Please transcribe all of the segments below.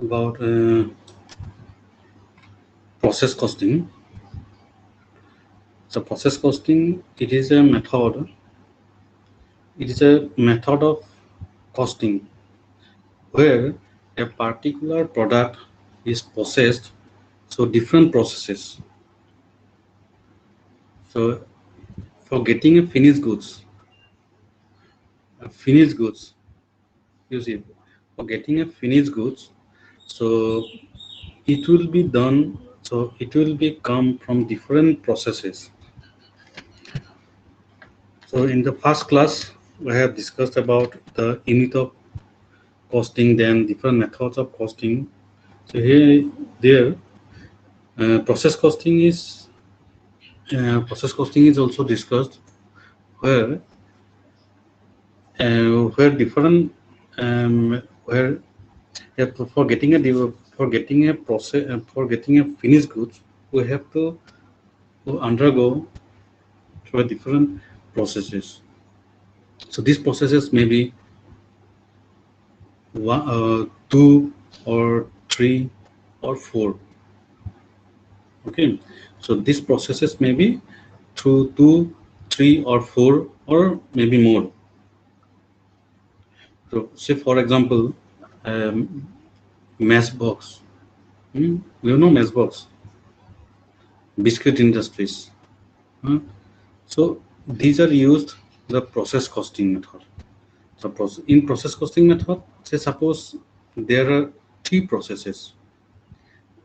about process costing. So process costing, it is a method. It is a method of costing where a particular product is processed. So different processes. So for getting finished goods, you see, for getting a finished goods, so it will be done. So it will be come from different processes. So in the first class, we have discussed about the unit of costing, then different methods of costing. So there, process costing is also discussed, where different where for getting a process for getting a finished goods, we have to undergo through different processes. So these processes may be two or three or four. Okay, so these processes may be through two, three, or four, or maybe more. So, say for example, mass box. You know mass box, biscuit industries. So these are used the process costing method. Suppose in process costing method, say suppose there are three processes.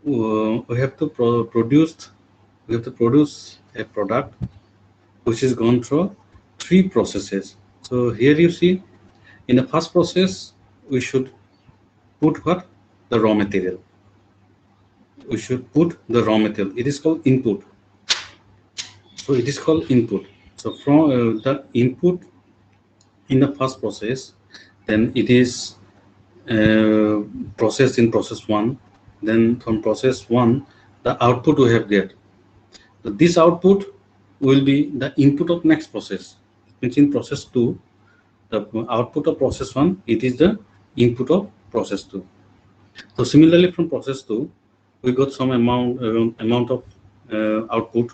We have to produce a product which is gone through three processes. So here you see, in the first process, we should put what? The raw material. We should put the raw material. It is called input. So it is called input. So from the input in the first process, then it is processed in process one. Then from process one, the output we have get. So this output will be the input of next process. It means in process two, the output of process one, it is the input of process two. So similarly, from process two, we got some amount of output.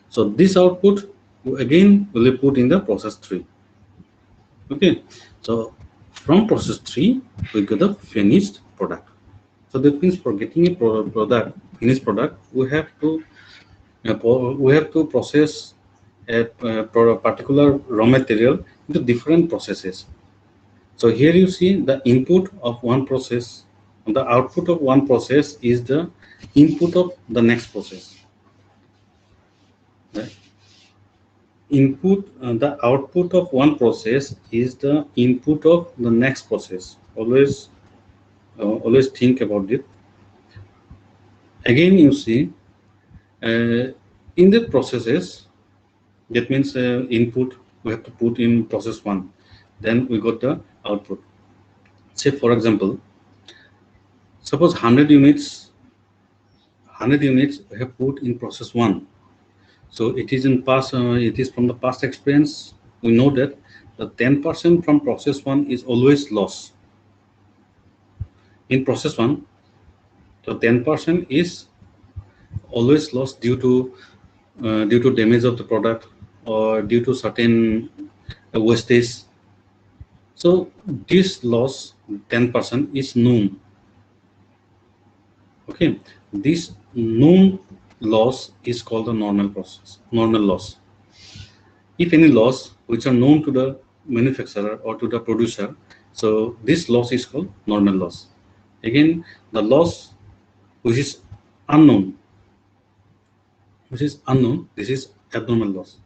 So this output again will be put in the process three. Okay, so from process three, we get the finished product. So that means for getting a finished product, we have to process a particular raw material into different processes. So here you see the input of one process, and the output of one process is the input of the next process. The the output of one process is the input of the next process. Always think about it. Again, you see, in the processes, that means input we have to put in process one. Then we got the output. Say for example, suppose 100 units we have put in process one. So it is from the past experience. We know that the 10% from process one is always loss. In process one, the 10% is always lost due to damage of the product or due to certain wastage. So this loss 10% is known. Okay, this known loss is called the normal loss. If any loss which are known to the manufacturer or to the producer, so this loss is called normal loss. Again, the loss which is unknown, this is abnormal loss.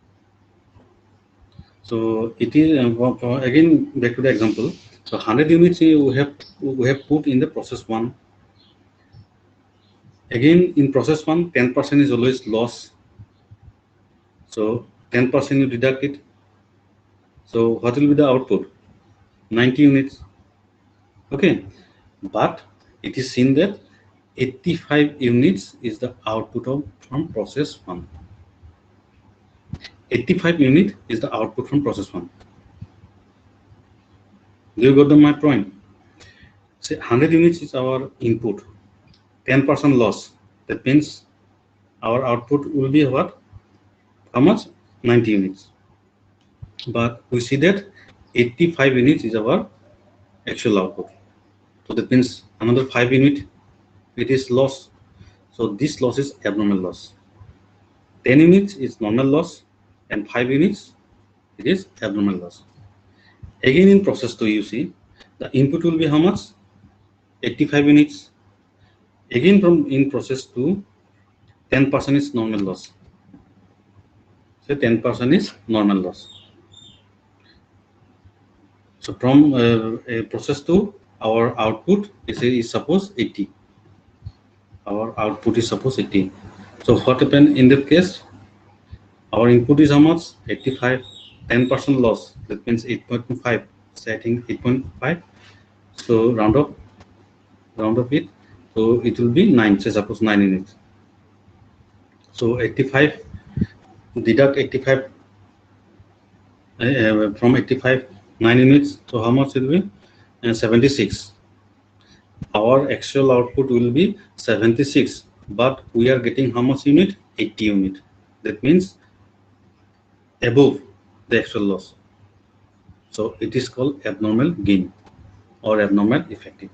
So it is again back to the example. So 100 units we have put in the process one. Again, in process one, 10% is always loss. So 10% you deduct it. So what will be the output? 90 units. Okay, but it is seen that 85 units is the output from process one. 85 unit is the output from process one. Do you got my point? say 100 units is our input, 10% loss. That means our output will be what? How much? 90 units. But we see that 85 units is our actual output. So that means another 5 unit it is loss. So this loss is abnormal loss. 10 units is normal loss and 5 units it is abnormal loss. Again in process 2 you see the input will be how much? 85 units. Again from in process 2 10% is normal loss. So 10% is normal loss. So from process 2 our output is suppose 80. Our output is suppose 80. So what happened in that case? Our input is how much? 85. 10% loss. That means 8.5. So I think 8.5. So round up it. So it will be 9. Say suppose 9 units. So 85 deduct 85 from 85 9 units. So how much it will be? 76. Our actual output will be 76, but we are getting how much unit? 80 unit. That means above the actual loss. So it is called abnormal gain or abnormal effective,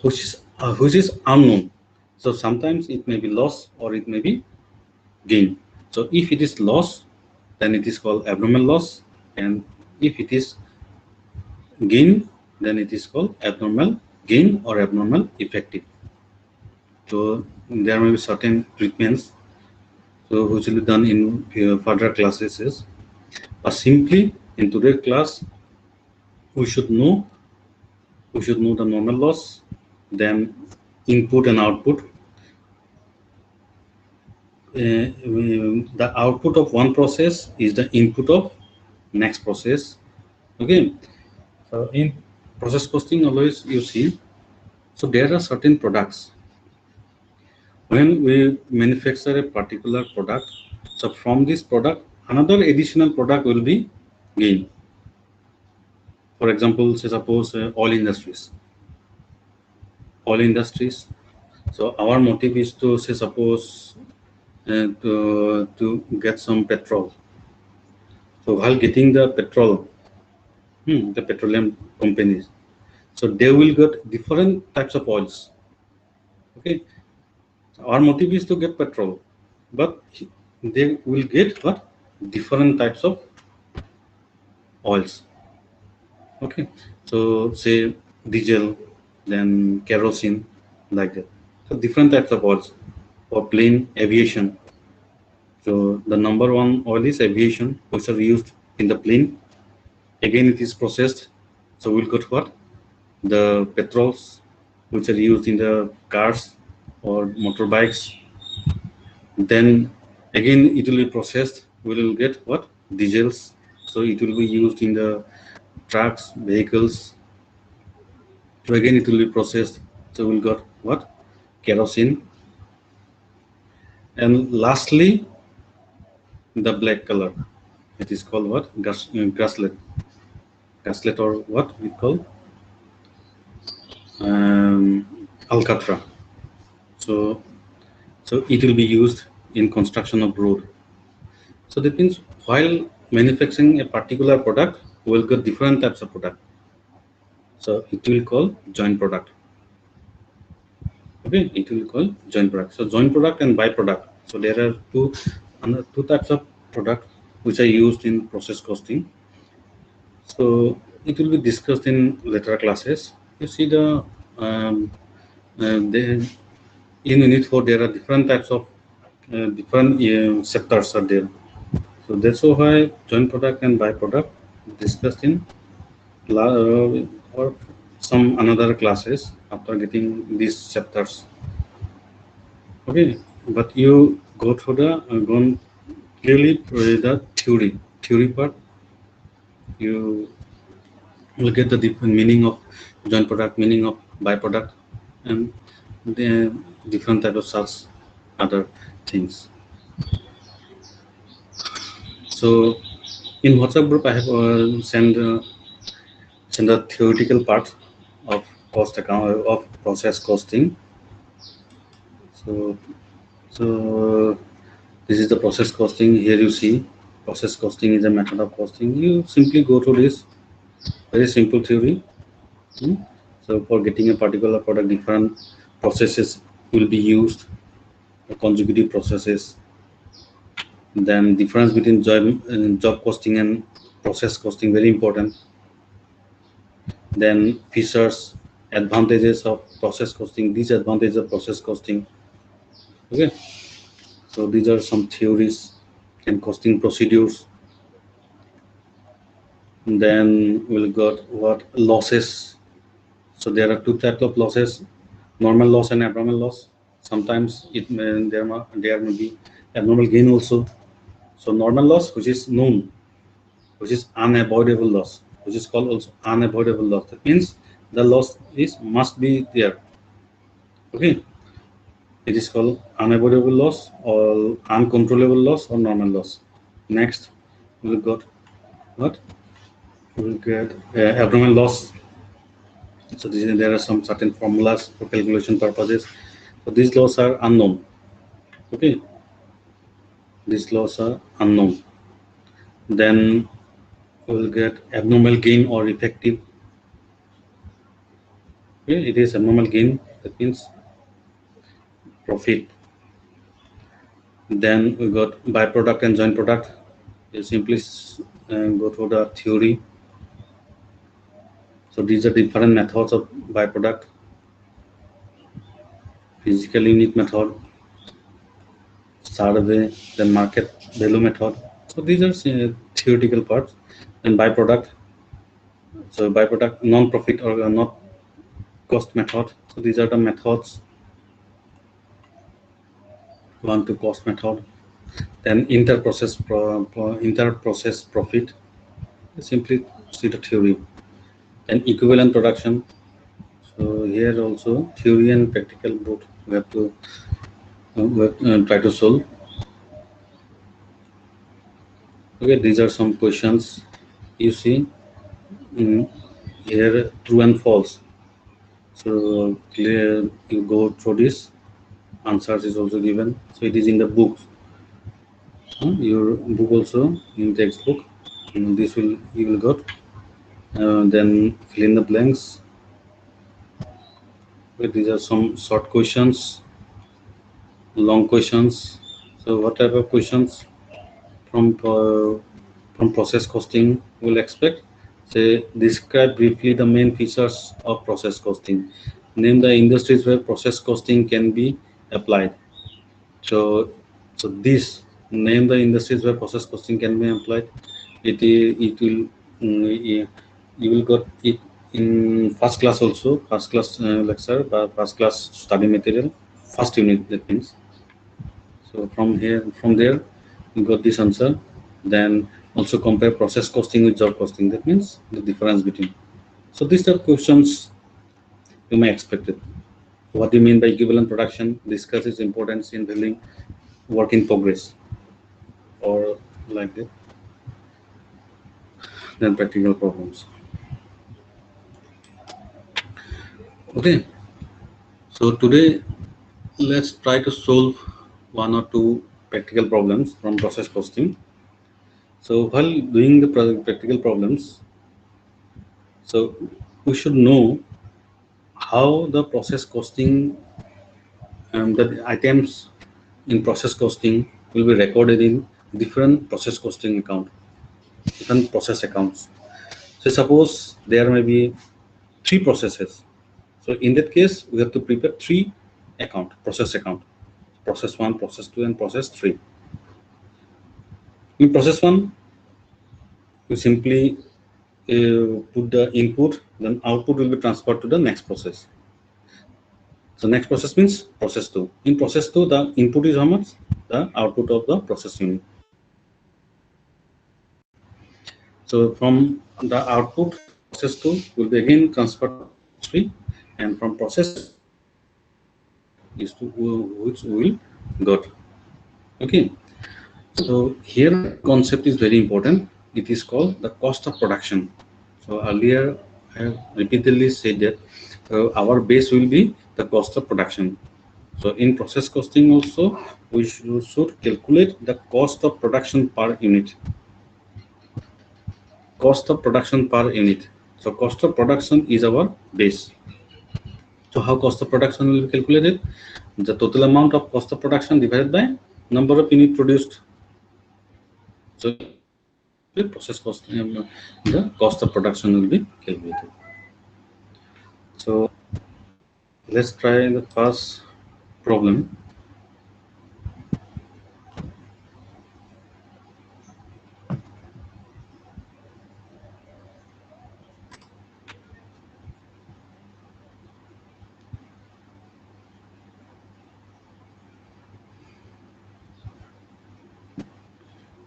which is unknown. So sometimes it may be loss or it may be gain. So if it is loss, then it is called abnormal loss, and if it is gain, then it is called abnormal gain or abnormal effective. So there may be certain treatments so which will be done in further classes. But simply in today's class, we should know the normal loss, then input and output. The output of one process is the input of next process. Okay. So in process costing, always you see. So there are certain products. When we manufacture a particular product, so from this product, another additional product will be gained. For example, say suppose oil industries. Oil industries. So our motive is to say suppose to get some petrol. So while getting the petrol, the petroleum companies, so they will get different types of oils. Okay, our motive is to get petrol, but they will get what? Different types of oils. Okay, so say diesel, then kerosene, like that. So different types of oils for plane aviation. So the number one oil is aviation, which are used in the plane. Again, it is processed. So we'll get what? The petrols, which are used in the cars or motorbikes. Then again, it will be processed. We will get what? Diesels. So it will be used in the trucks, vehicles. So again, it will be processed. So we'll got what? Kerosene. And lastly, the black color. It is called what? Gaslet. Gaslet or what we call Alcatra. So it will be used in construction of road. So that means while manufacturing a particular product, we'll get different types of product. So it will call joint product. Okay, it will call joint product. So joint product and byproduct. So there are two types of product which are used in process costing. So it will be discussed in later classes. You see the in unit 4 there are different types of different sectors are there. So that's why joint product and byproduct discussed in or some another classes after getting these chapters. Okay, but you go through the go clearly the theory part. You will get the different meaning of joint product, meaning of byproduct, and the different type of such other things. So in WhatsApp group, I have sent the theoretical part of cost account of process costing. So this is the process costing. Here you see process costing is a method of costing. You simply go to this very simple theory. Hmm? So for getting a particular product, different processes will be used, consecutive processes. Then difference between job costing and process costing, very important. Then features, advantages of process costing, disadvantages of process costing. Okay, so these are some theories and costing procedures. And then we'll got what losses. So there are two types of losses: normal loss and abnormal loss. Sometimes there may be abnormal gain also. So normal loss, which is known, which is unavoidable loss, which is called also unavoidable loss. That means the loss is must be there. Okay, it is called unavoidable loss or uncontrollable loss or normal loss. Next, we got what? We will get abnormal loss. So there are some certain formulas for calculation purposes. So these laws are unknown. Okay, these laws are unknown. Then we will get abnormal gain or effective. Okay, it is abnormal gain. That means profit. Then we got byproduct and joint product. You simply go through the theory. So these are different methods of byproduct: physical unit method, survey, then market value method. So these are theoretical parts. And byproduct. So byproduct, non-profit or not cost method. So these are the methods. One to cost method. Then inter-process profit. Simply see the theory. And equivalent production. So here also theory and practical both we have to try to solve. Okay, these are some questions. You see here true and false. So clear, you go through this. Answers is also given. So it is in the book. Your book also in textbook. This will you will got. Then fill in the blanks. Okay, these are some short questions, long questions. So what type of questions from process costing will expect? Say, describe briefly the main features of process costing. Name the industries where process costing can be applied. So, so this name the industries where process costing can be applied. It will you will got it in first class also, first class lecture, first class study material, first unit. That means. So from there, you got this answer. Then also compare process costing with job costing. That means the difference between. So these are questions you may expect it. What do you mean by equivalent production? Discuss its importance in building work in progress, or like that. Then practical problems. Okay. So today let's try to solve one or two practical problems from process costing. So while doing the practical problems, so we should know how the process costing the items in process costing will be recorded in different process costing account, different process accounts. So suppose there may be three processes. So in that case, we have to prepare three process account, process one, process two, and process three. In process one, we simply put the input, then output will be transferred to the next process. So next process means process two. In process two, the input is how much? The output of the process unit. So from the output of process two will be again transferred to process three, and from process is to which we will got. Okay. So here concept is very important. It is called the cost of production. So earlier I have repeatedly said that our base will be the cost of production. So in process costing also, we should calculate the cost of production per unit. Cost of production per unit. So cost of production is our base. So how cost of production will be calculated? The total amount of cost of production divided by number of units produced. So process cost, the cost of production will be calculated. So let's try the first problem.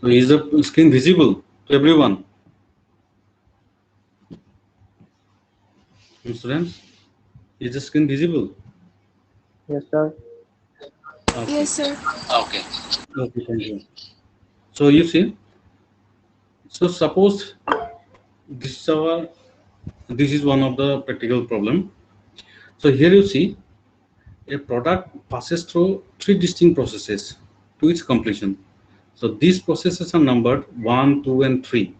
So is the screen visible to everyone? Students, is the screen visible? Yes, sir. Okay. Yes, sir. Okay. Okay, thank you. So you see, so suppose this is one of the practical problem. So here you see a product passes through three distinct processes to its completion. So these processes are numbered 1, 2, and 3.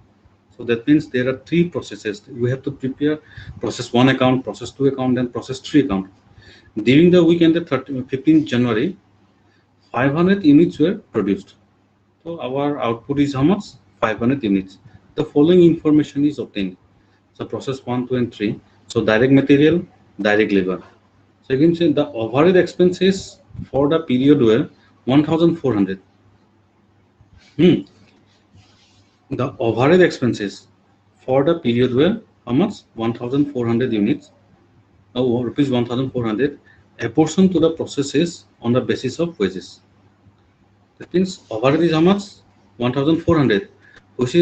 So that means there are three processes. We have to prepare process 1 account, process 2 account, and process 3 account. During the week ended 15th January, 500 units were produced. So our output is how much? 500 units. The following information is obtained. So process 1, 2, and 3. So direct material, direct labor. So you can say the overhead expenses for the period were 1,400. The overhead expenses for the period were how much? 1,400 units. Rupees 1,400. Apportioned to the processes on the basis of wages. That means overhead is how much? 1,400, which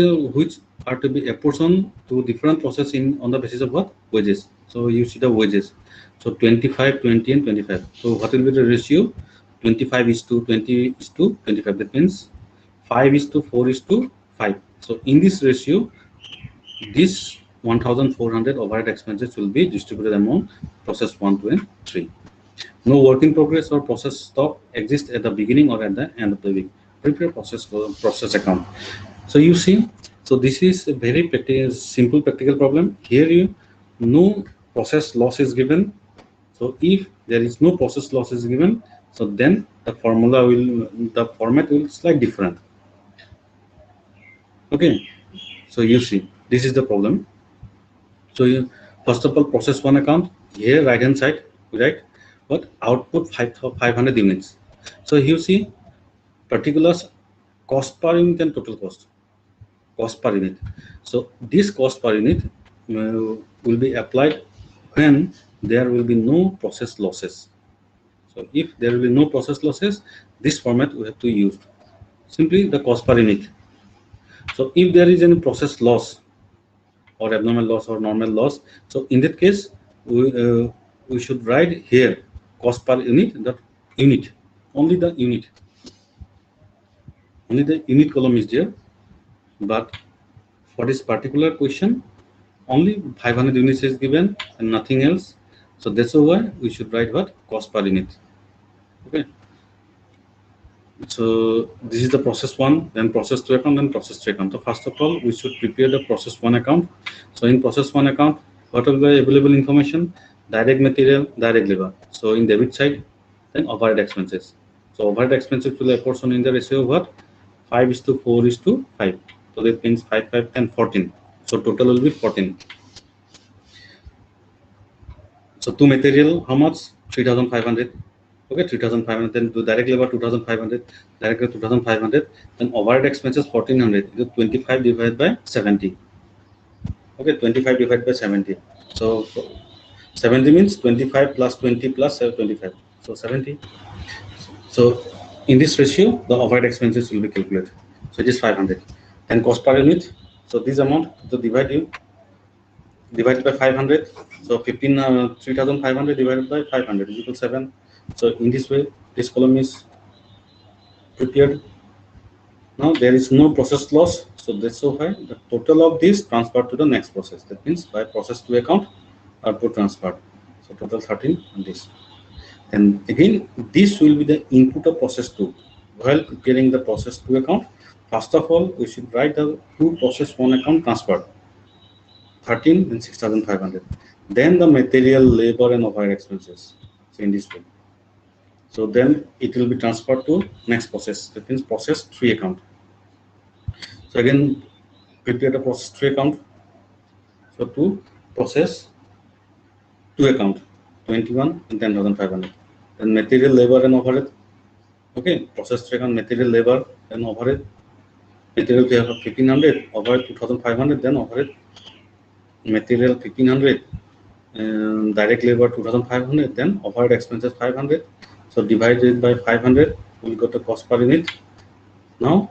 are to be apportioned to different process in on the basis of what? Wages. So you see the wages. So 25, 20, and 25. So what will be the ratio? 25 is to 20 is to 25. That means 5 is to 4 is to 5. So in this ratio, this 1,400 overhead expenses will be distributed among process 1, 2, and 3. No work in progress or process stock exists at the beginning or at the end of the week. Prepare process account. So you see, so this is a very simple practical problem. Here you no process loss is given. So if there is no process loss is given, so then the format will slightly different. Okay, so you see, this is the problem. So you, first of all, process 1 account. Here right hand side, right? What output 500 units. So you see particulars cost per unit and total cost per unit. So this cost per unit will be applied when there will be no process losses. So if there will be no process losses, this format we have to use simply the cost per unit. So if there is any process loss or abnormal loss or normal loss, so in that case we should write here cost per unit, the unit, only the unit, only the unit column is there. But for this particular question, only 500 units is given and nothing else. So that's why we should write what? Cost per unit. Okay. So this is the process 1, then process 2 account, then process 3 account. So first of all, we should prepare the process 1 account. So in process 1 account, what are the available information? Direct material, direct labor. So in debit side, then overhead expenses. So overhead expenses will apportion in the ratio of what? 5 is to 4 is to 5. So that means 5, 5, 10, 14. So total will be 14. So to material, how much? 3,500. Okay, 3,500. Then to direct labor, 2,500. Direct labor, 2,500. Then overhead expenses, 1,400. 25 divided by 70. Okay, 25 divided by 70. So 70 means 25 plus 20 plus 25. So 70. So in this ratio, the overhead expenses will be calculated. So it is 500. Then cost per unit. So this amount to divided by 500. So 3,500 divided by 500 is equal to 7. So in this way, this column is prepared. Now there is no process loss, So that's so high. The total of this transferred to the next process. That means by process 2 account, output transferred. So total 13 on this. And again, this will be the input of process 2. While preparing the process 2 account, first of all, we should write the two process 1 account transferred. 13 and 6,500. Then the material, labor, and overhead expenses. So in this way. So then it will be transferred to next process. That means process 3 account. So again, prepare the process 3 account. So to process 2 account, 21 and 10,500. Then material, labor, and overhead. Okay, process 3 account, material, labor, and overhead. Material we have 1,500, overhead 2,500. Then overhead material 1,500. Direct labor 2,500, then overhead expenses 500. So divided by 500, we'll got the cost per unit. Now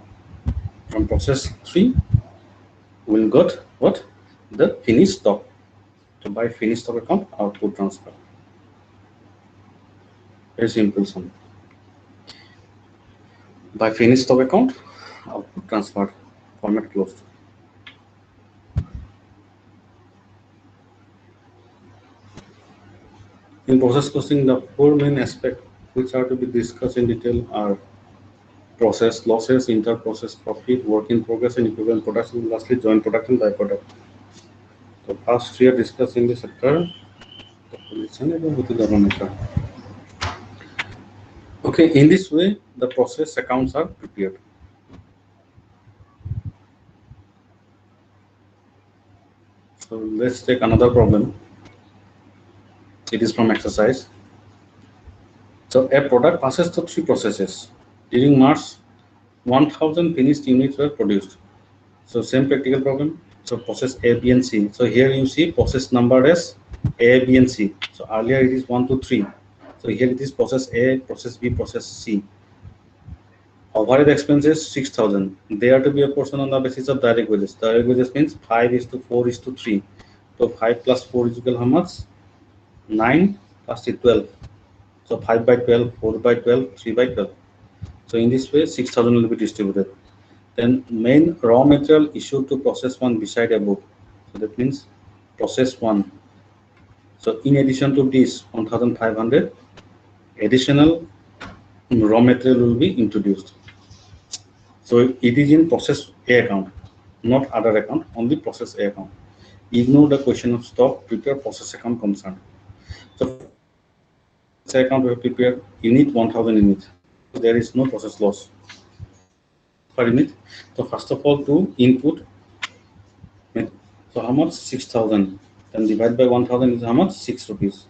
from process 3, we'll got what? The finished stock. So by finished stock account, output transfer. Very simple sum. By finished stock account, output transfer. Format closed. In process costing, the four main aspects which are to be discussed in detail are process losses, inter-process profit, work in progress, and equivalent products, and lastly, joint product and byproduct. So first we are discussing the sector. Okay, in this way, the process accounts are prepared. So let's take another problem. It is from exercise. So a product passes through three processes. During March, 1,000 finished units were produced. So same practical problem. So process A, B, and C. So here you see process number as A, B, and C. So earlier it is 1, 2, 3. So here it is process A, process B, process C. Overhead expenses 6,000. They are to be a portion on the basis of direct wages. Direct wages means 5 is to 4 is to 3. So 5 plus 4 is equal how much? 9 plus 12. So 5 by 12, 4 by 12, 3 by 12. So in this way, 6,000 will be distributed. Then main raw material issued to process 1 beside above. So that means process 1. So in addition to this 1,500, additional raw material will be introduced. So it is in process A account, not other account, only process A account. Ignore the question of stock, prepare process account concerned. So first of all, in process A account, we have prepared unit 1,000 units because there is no process loss. So how much cost per unit? So first of all, to input, so how much? 6,000. Then divide by 1,000 is how much? 6 rupees.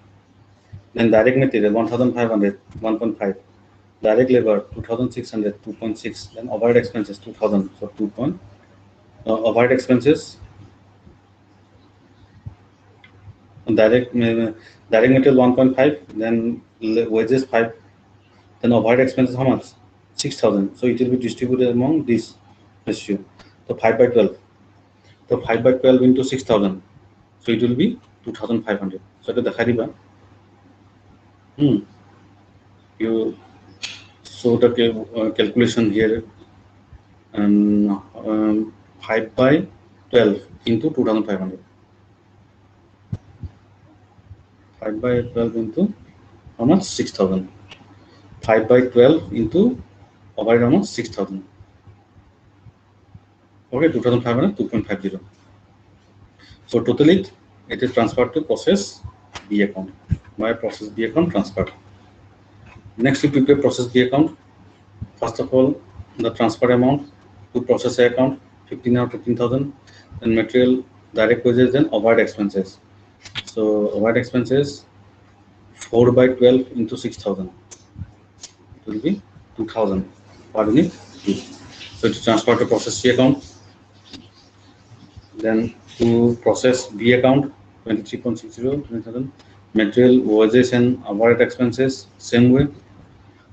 Then direct material 1,500, 1.5. Direct labor 2,600, 2.6. Then overhead expenses 2,000, so 2. Overhead expenses, direct direct material 1.5, then wages 5, then overhead expenses how much? 6,000. So it will be distributed among this ratio. So 5 by 12. So 5 by 12 into 6,000. So it will be 2,500. So এটা দেখা দিবা you so the calculation here, and 5 by 12 into 2,500. 5 by 12 into how much? 6,000. 5 by 12 into overhead how much? 6,000. Okay, 2,500, 2.50. So totally it is transferred to process B account. My process B account transferred. Next we prepare process B account. First of all, the transfer amount to process A account 15 or 15,000, then material, direct wages, then overhead expenses. So overhead expenses 4 by 12 into 6,000. It will be 2,000 per unit. So it is transferred to process C account. Then to process B account 23.60, 20,000. Material, wages, and overhead expenses same way.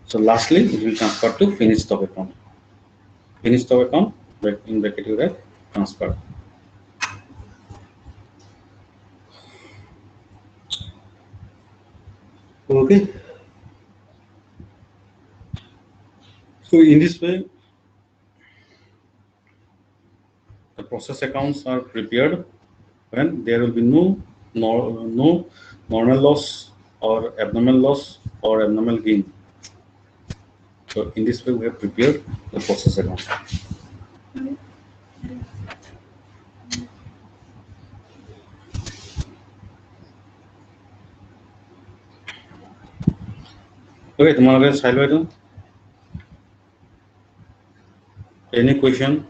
So lastly, it will transfer to finished stock account. Finished stock account, in bracket you write transfer. Okay. So in this way, process accounts are prepared when there will be no normal loss or abnormal loss or abnormal gain. So in this way, we have prepared the process account. Okay, tomorrow guys, highlight. Any question?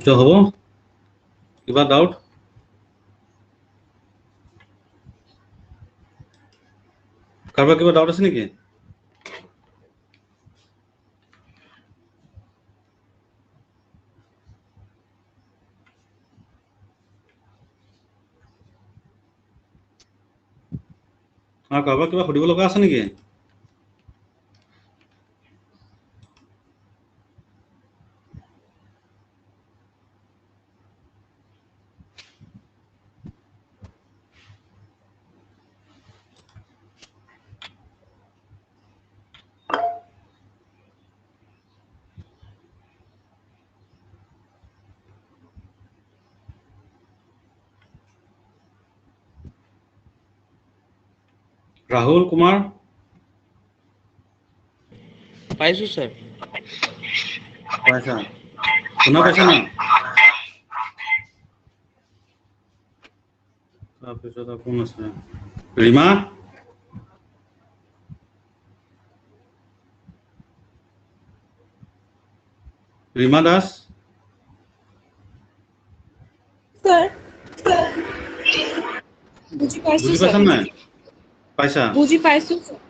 So হ'ব কিবা doubt কাৰোবাৰ কিবা doubt আছে নেকি কাৰোবাৰ কিবা সুধিব লগা আছে নেকি ৰাহুল কুমাৰ পাইছো স্যার পাইছা শুনা পাইছা না তাৰপিছত আৰু কোন আছে ৰীমা ৰীমা দাস স্যার বুঝি পাইছো বুজি স্যার পাইছা নাই পাইছা বুঝি পাইছো sir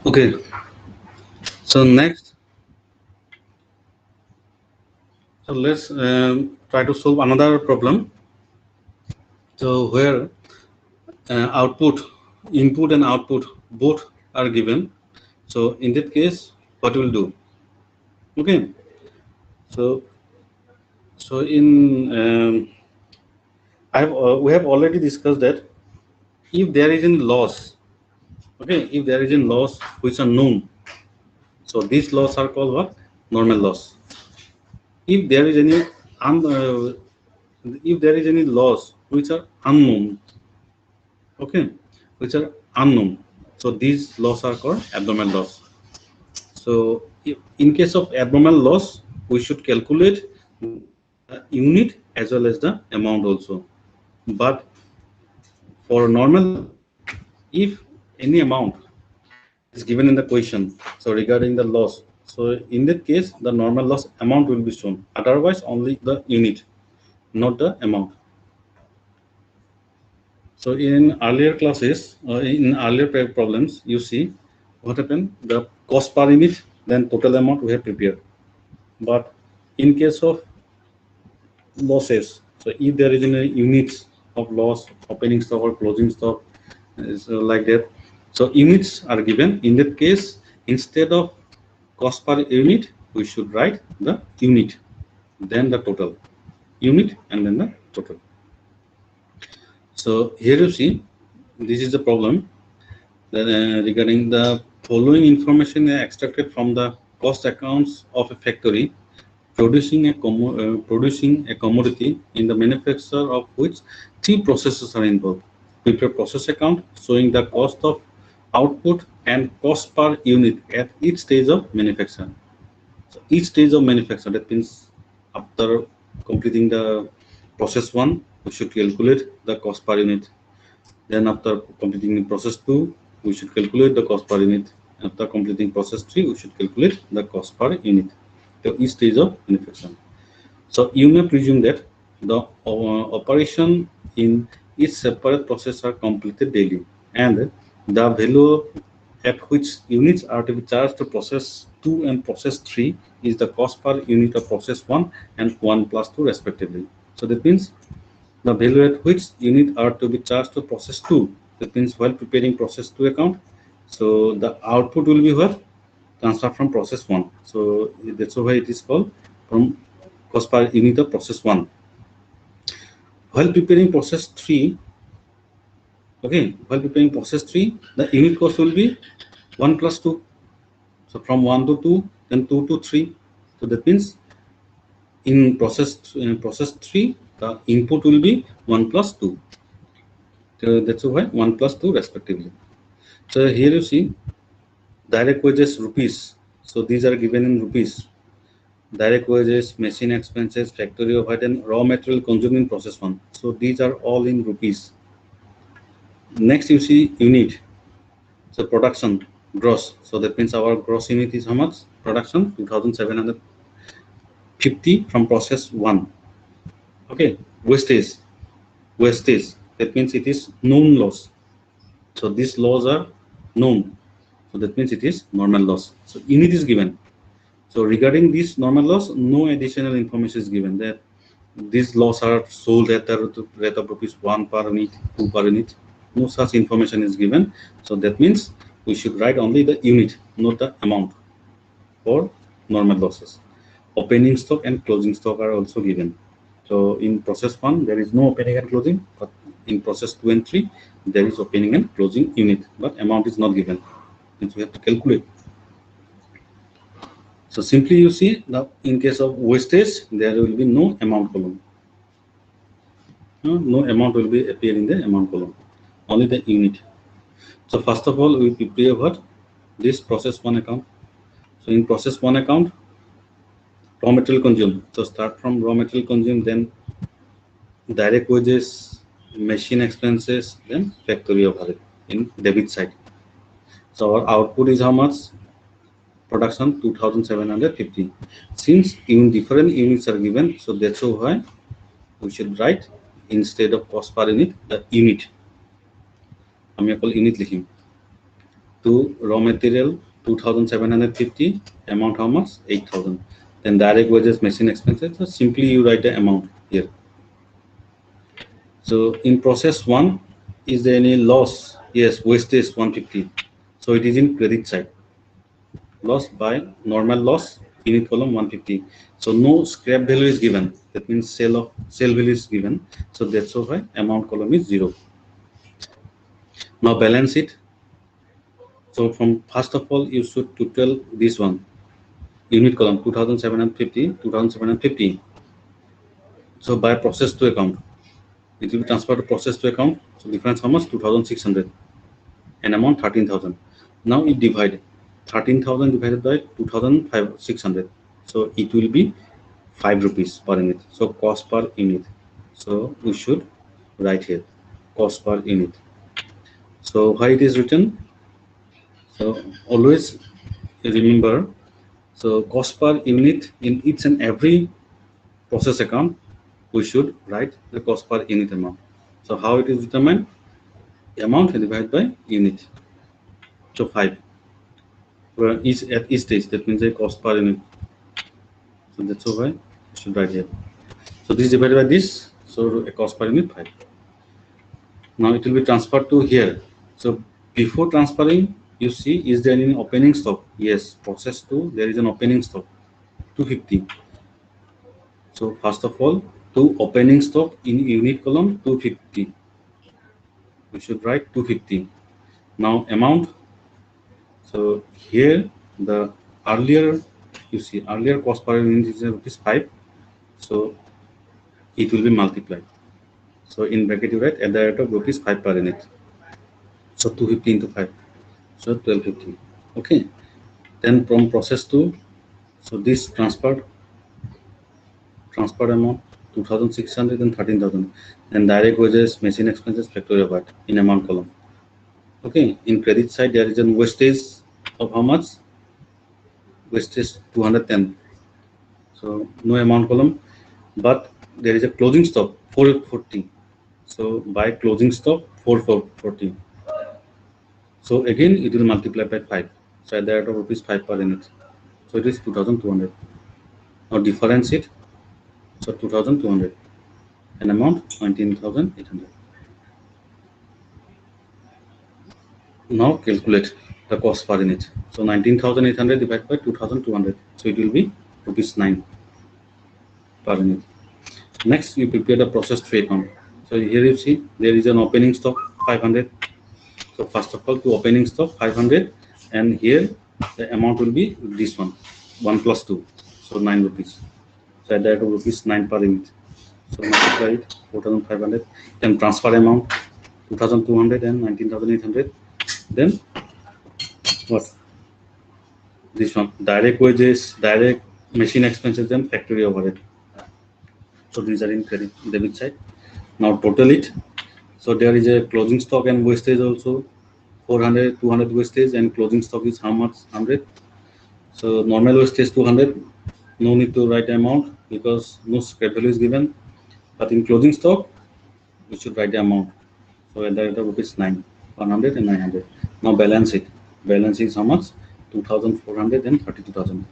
okay so next so let's try to solve another problem so where output input and output both are given so in that case what we'll do okay so in we have already discussed that if there is any loss okay if there is any loss which are known so these loss are called what normal loss if there is any if there is any loss which are unknown okay which are unknown so these loss are called abnormal loss so in case of abnormal loss we should calculate the unit as well as the amount also but for normal if any amount is given in the question so regarding the loss so in that case the normal loss amount will be shown otherwise only the unit not the amount so in earlier classes in earlier problems you see what happened the cost per unit then total amount we have prepared but in case of losses so if there is any units of loss opening stock or closing stock so like that so units are given in that case instead of cost per unit we should write the unit then the total unit and then the total so here you see this is the problem that regarding the following information extracted from the cost accounts of a factory producing a commodity in the manufacture of which three processes are involved. Prepare process account showing the cost of output and cost per unit at each stage of manufacture. So each stage of manufacture, that means after completing the process one, we should calculate the cost per unit. Then after completing process two, we should calculate the cost per unit. After completing process three, we should calculate the cost per unit. So each stage of manufacture. So you may presume that the operation in each separate process are completed daily and the value at which units are to be charged to process 2 and process 3 is the cost per unit of process 1 and 1 plus 2 respectively. So that means the value at which unit are to be charged to process 2 that means while preparing process 2 account so the output will be what transferred from process 1 so that's why it is called from cost per unit of process 1 while preparing process 3 okay while preparing process 3 the unit cost will be 1 plus 2 so from 1 to 2 then 2 to 3 so that means in process 3 the input will be 1 plus 2 so that's why 1 plus 2 respectively so here you see direct wages rupees so these are given in rupees direct wages, machine expenses, factory overhead, and raw material consumed in process 1. So these are all in rupees. Next you see unit. So production gross. So that means our gross unit is how much? Production 2750 from process 1. Okay, wastage. Wastage. That means it is known loss. So these laws are known. So that means it is normal loss. So unit is given. So regarding this normal loss, no additional information is given that these loss are sold at the rate of rupees 1 per unit, 2 per unit. No such information is given. So that means we should write only the unit, not the amount for normal losses. Opening stock and closing stock are also given. So in process 1, there is no opening and closing, but in process 2 and 3, there is opening and closing unit, but amount is not given. Means we have to calculate. So simply you see that in case of wastage, there will be no amount column. No amount will be appear in the amount column, only the unit. So first of all, we prepare what? This process 1 account. So in process 1 account, raw material consumed. So start from raw material consumed, then direct wages, machine expenses, then factory overhead in debit side. So our output is how much? Production 2750. Since in different units are given, so that's why we should write instead of cost per unit the unit. আমি অকল unit লিখিম. To raw material 2750, amount how much? 8000. Then direct wages, machine expenses. So simply you write the amount here. So in process 1, is there any loss? Yes, wastage 150. So it is in credit side. Loss by normal loss, unit column 150. So no scrap value is given. That means sale value is given. So that's why amount column is 0. Now balance sheet. So from first of all, you should total this one. Unit column 2750, 2750. So by process to account, it will be transferred to process to account. So difference how much? 2600. And amount 13,000. Now it divide 13,000 divided by 2,600. So it will be 5 rupees per unit. So cost per unit. So we should write here cost per unit. So why it is written? So always remember, so cost per unit in each and every process account, we should write the cost per unit amount. So how it is determined? Amount divided by unit. So 5. Where each at each stage, that means a cost per unit. So that's why we should write here. So this divided by this, so a cost per unit 5. Now it will be transferred to here. So before transferring, you see, is there any opening stock? Yes, process 2, there is an opening stock 250. So first of all, to opening stock in unit column 250. We should write 250. Now amount. So here the earlier, you see, earlier cost per unit is rupees 5. So it will be multiplied. So in bracket you write at the rate of rupees 5 per unit. So 250 into 5. So 1250. Okay. Then from process 2, so this transferred amount 2600 and 13,000. And direct wages, machine expenses, factory overhead in amount column. Okay. In credit side, there is a wastage of how much? Wastage 210. So no amount column, but there is a closing stock 440. So by closing stock 440. So again it will multiply by 5. So at the rate of rupees 5 per unit. So it is 2200. Now differentiate. So 2200. An amount 19,800. Now calculate the cost per unit. So 19,800 divided by 2,200. So it will be rupees 9 per unit. Next, you prepare the process 3 account. So here you see there is an opening stock 500. So first of all, to opening stock 500, and here the amount will be this one, 1 plus 2, so 9 rupees. So at that rupees 9 per unit. So multiply it 4,500. Then transfer amount 2,200 and 19,800. Then what? This one, direct wages, direct machine expenses and factory overhead. So these are in credit debit side. Now total it. So there is a closing stock and wastage also. 400, 200 wastage, and closing stock is how much? 100. So normal wastage 200. No need to write the amount because no scrap value is given. But in closing stock, we should write the amount. So at the rate of rupees 9, 100 and 900. Now balance it. Balance is how much? 2,400 and 32,000.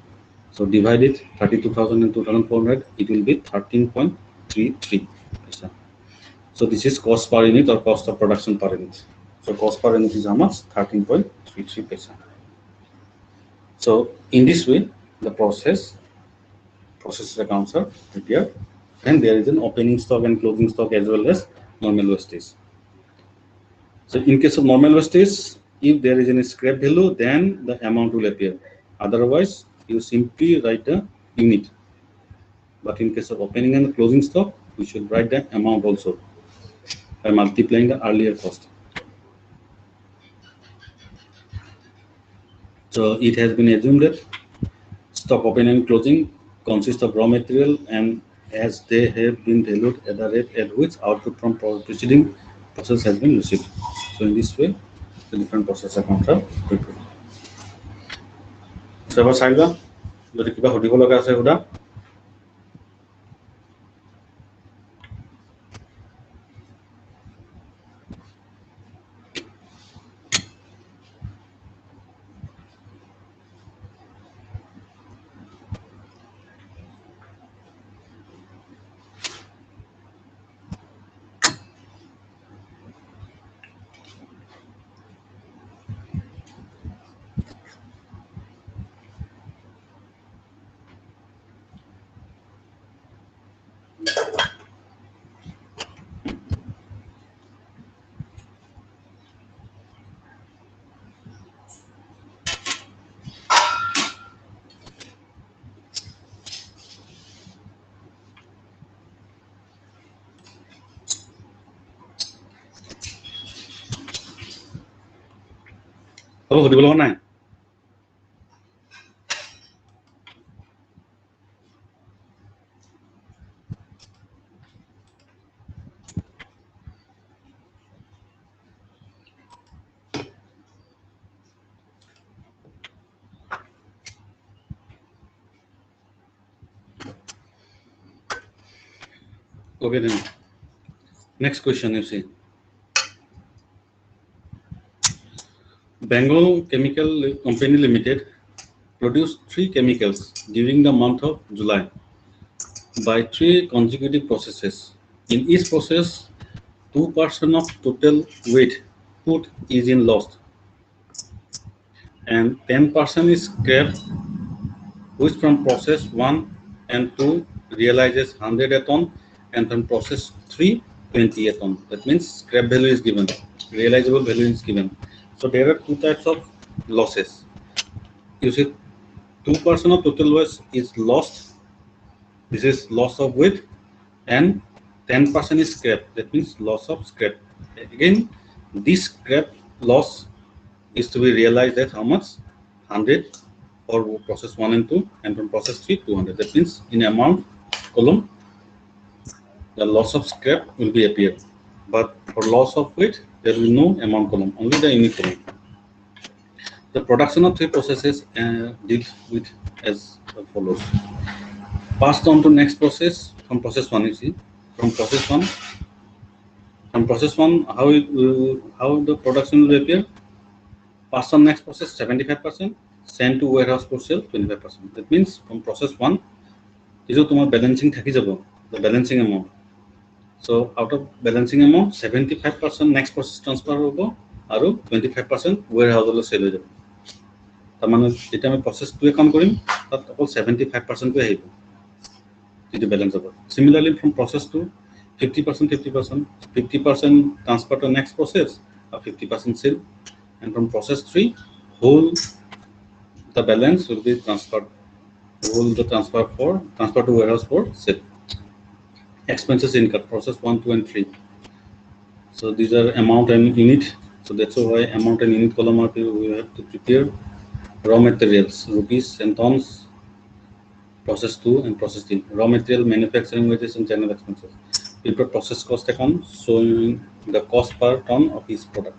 So divide it 32,000 and 2,400. It will be 13.33. So this is cost per unit or cost of production per unit. So cost per unit is how much? 13.33 paisa. So in this way, the process accounts are prepared, and there is an opening stock and closing stock as well as normal wastage. So in case of normal wastage, if there is any scrap value, then the amount will appear. Otherwise, you simply write the unit. But in case of opening and closing stock, we should write the amount also by multiplying the earlier cost. So it has been assumed that stock opening and closing consist of raw material, and as they have been valued at the rate at which output from preceding process has been received. So in this way, the different process accounts are prepared. So এবাৰ চাই লোৱা যদি কিবা সুধিব লগা আছে সুধা হ'ব সুধিব লগা নাই Okay then. Next question you see. Bengal Chemical Company Limited produced 3 chemicals during the month of July by 3 consecutive processes. In each process, 2% of total weight put is in lost, and 10% is scrap, which from process 1 and 2 realizes 100 a ton, and from process 3 20 a ton. That means scrap value is given, realizable value is given. So there are 2 types of losses. You see, 2% of total waste is lost. This is loss of weight, and 10% is scrap. That means loss of scrap. Again, this scrap loss is to be realized at how much? 100 for process 1 and 2, and from process 3 200. That means in amount column, the loss of scrap will be appeared. But for loss of weight, there will be no amount column, only the unit column. The production of 3 processes deal with as follows. Passed on to next process from process 1. You see, from process 1, how the production will appear. Passed on next process 75%, sent to warehouse for sale 25%. That means from process 1, this is your balancing thaki jabo, the balancing amount. So out of balancing amount, 75% next process transfer hobo, aru 25% warehouse lo sale ho jabo. তাৰমানে যেতিয়া আমি process 2 কাম কৰিম তাত অকল 75% কৈ আহিব যিটো balance হ'ব. Similarly from process 2, 50% transfer to next process, or 50% sale, and from process 3 whole the balance will be transferred, transfer to warehouse for sale. Expenses incurred, process 1, 2 and 3. So these are amount and unit. So that's why amount and unit column are we have to prepare. Raw materials, rupees and tons, process 2 and process 3. Raw material, manufacturing wages, and general expenses. We put process cost account showing the cost per ton of each product.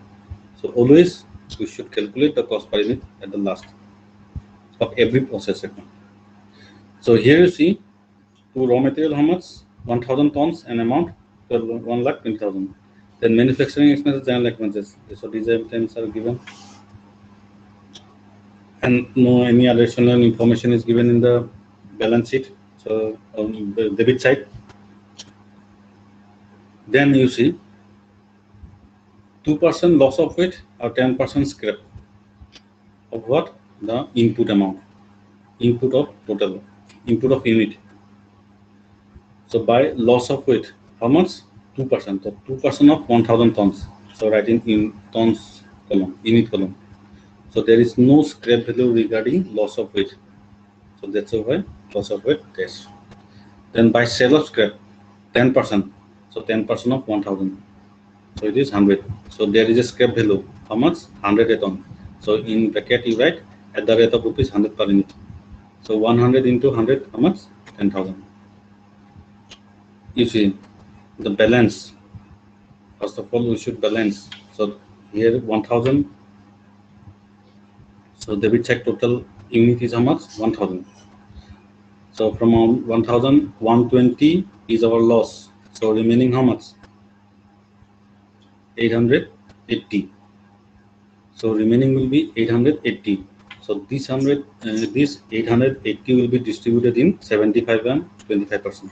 So always we should calculate the cost per unit at the last of every process account. So here you see, to raw material how much? 1000 tons and amount 1,20,000. Then manufacturing expenses, general expenses. So these items are given, and no any additional information is given in the balance sheet. So on the debit side, then you see 2% loss of weight or 10% scrap of what? The input amount, input of total, input of unit. So by loss of weight, how much? 2%. So 2% of 1000 tons. So writing in tons column, unit column. So there is no scrap value regarding loss of weight. So that's why loss of weight test. Then by sale of scrap, 10%. So 10% of 1000. So it is 100. So there is a scrap value. How much? 100 a ton. So in bracket you write at the rate of rupees 100 per unit. So 100 into 100, how much? 10,000. You see the balance. First of all, we should balance. So here 1000. So debit check total unit is how much? 1000. So from 1000, 120 is our loss. So remaining how much? 880. So remaining will be 880. So this 880 will be distributed in 75 and 25%.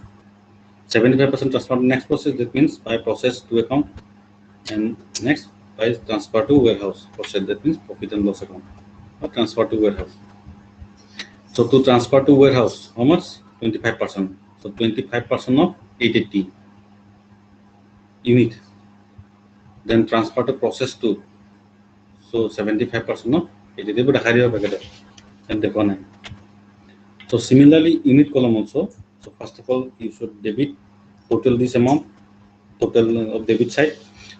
75% transfer to next process. That means by process to account, and next by transfer to warehouse process. That means profit and loss account, or transfer to warehouse. So to transfer to warehouse, how much? 25%. So 25% of 880 unit. Then transfer to process 2. So 75% of 880 but higher packet and the corner. So similarly, unit column also. So first of all, you should debit total this amount, total of debit side.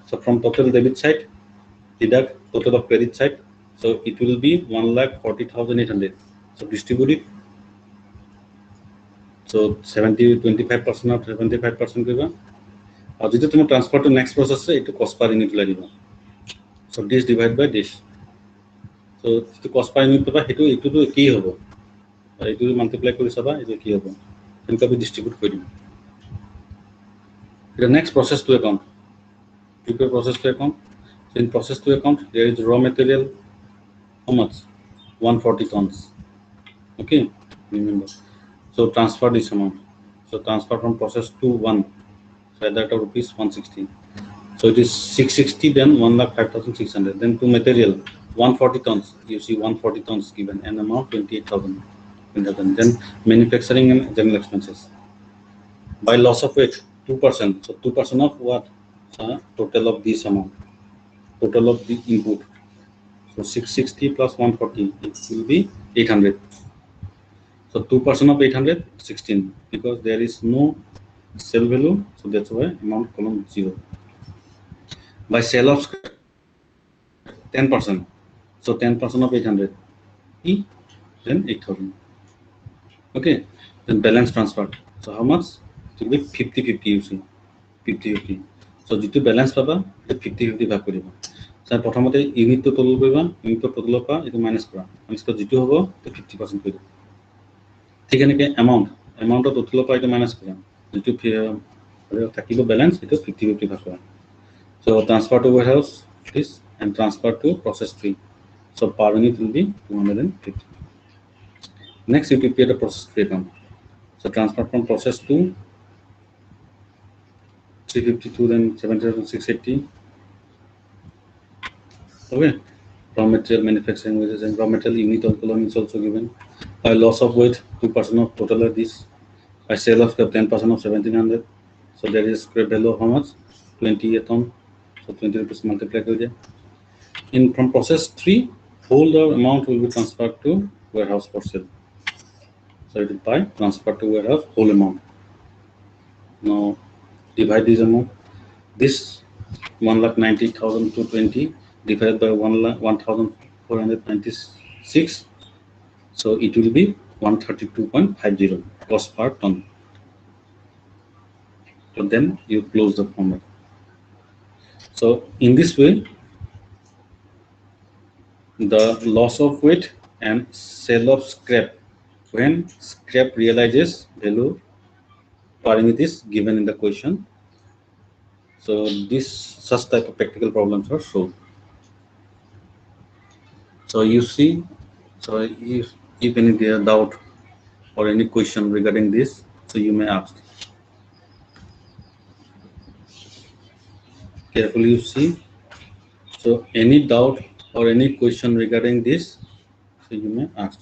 So from total debit side, deduct total of credit side. So it will be 1,40,800. So distribute it. So 25% of 75% give. और जितने तुम transfer to next process से it cost per unit লাগিব so this divide by this so जितु cost per unit পাবা হেতু এটুটো কি হ'ব আর এটু মাল্টিপ্লাই কৰি চাবা এটু কি হ'ব এনেকা বি ডিস্ট্রিবিউট কৰি দিম the next process to account prepare process to account so in process to account there is raw material how much 140 tons okay remember so transfer this amount so transfer from process to 1 so at that of rupees 160. So it is 660, then 1,05,600. Then to material, 140 tons. You see 140 tons given, and amount 28,000. Then manufacturing and general expenses. By loss of weight, 2%. So 2% of what? Total of this amount. Total of the input. So 660 plus 140, it will be 800. So 2% of 800, 16. Because there is no sale value, so that's why amount column 0. By sale of scrap 10%, so 10% of 800 e then 8,000. Okay, then balance transferred, so how much? It will be 50-50. You see 50-50. so jitu balance paba 50-50 ভাগ কৰিব sir প্ৰথমতে unit টো total কৰিবা unit টোটালৰ পৰা এটো minus কৰা minus কৰি জিতু হ'ব তো 50% কৰিব ঠিক এনেকে এমাউন্ট টোটালৰ পৰা এটো মাইনাস কৰা জিতু থাকিব ব্যালেন্স এটো 50-50 ভাগ কৰা so transfer to warehouse this and transfer to process 3. So per unit will be 250. Next, you prepare the process 3 account. So transfer from process to 352, then 7,680. Okay. Raw material manufacturing wages and raw material unit of column is also given. By loss of weight, 2% of total of this. By sale of scrap, 10% of 1,700. So there is scrap value of how much? 20 a ton. So 20 rupees multiplied with it. In from process 3, whole the amount will be transferred to warehouse for sale. So it is by transfer to warehouse whole amount. Now divide this amount. This 1,90,000 to 20 divided by 1,496. So it will be 132.50 cost per ton. So then you close the format. So in this way, the loss of weight and sale of scrap, when scrap realizes value parameter is given in the question. So this such type of practical problems are solved. So you see, so if any doubt or any question regarding this, so you may ask. Carefully you see. So any doubt or any question regarding this, so you may ask.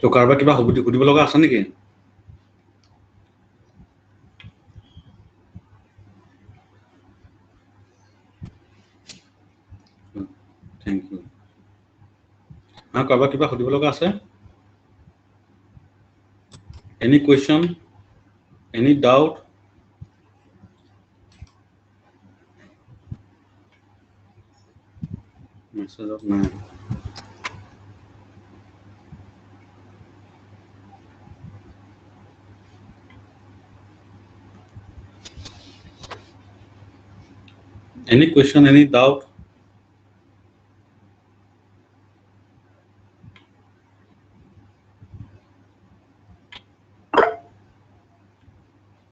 তো কাৰোবাৰ কিবা সুধিব লগা আছে নেকি? Thank you. কাৰোবাৰ কিবা সুধিব লগা আছে? Any question? Any doubt? Message of nine. Any question, any doubt?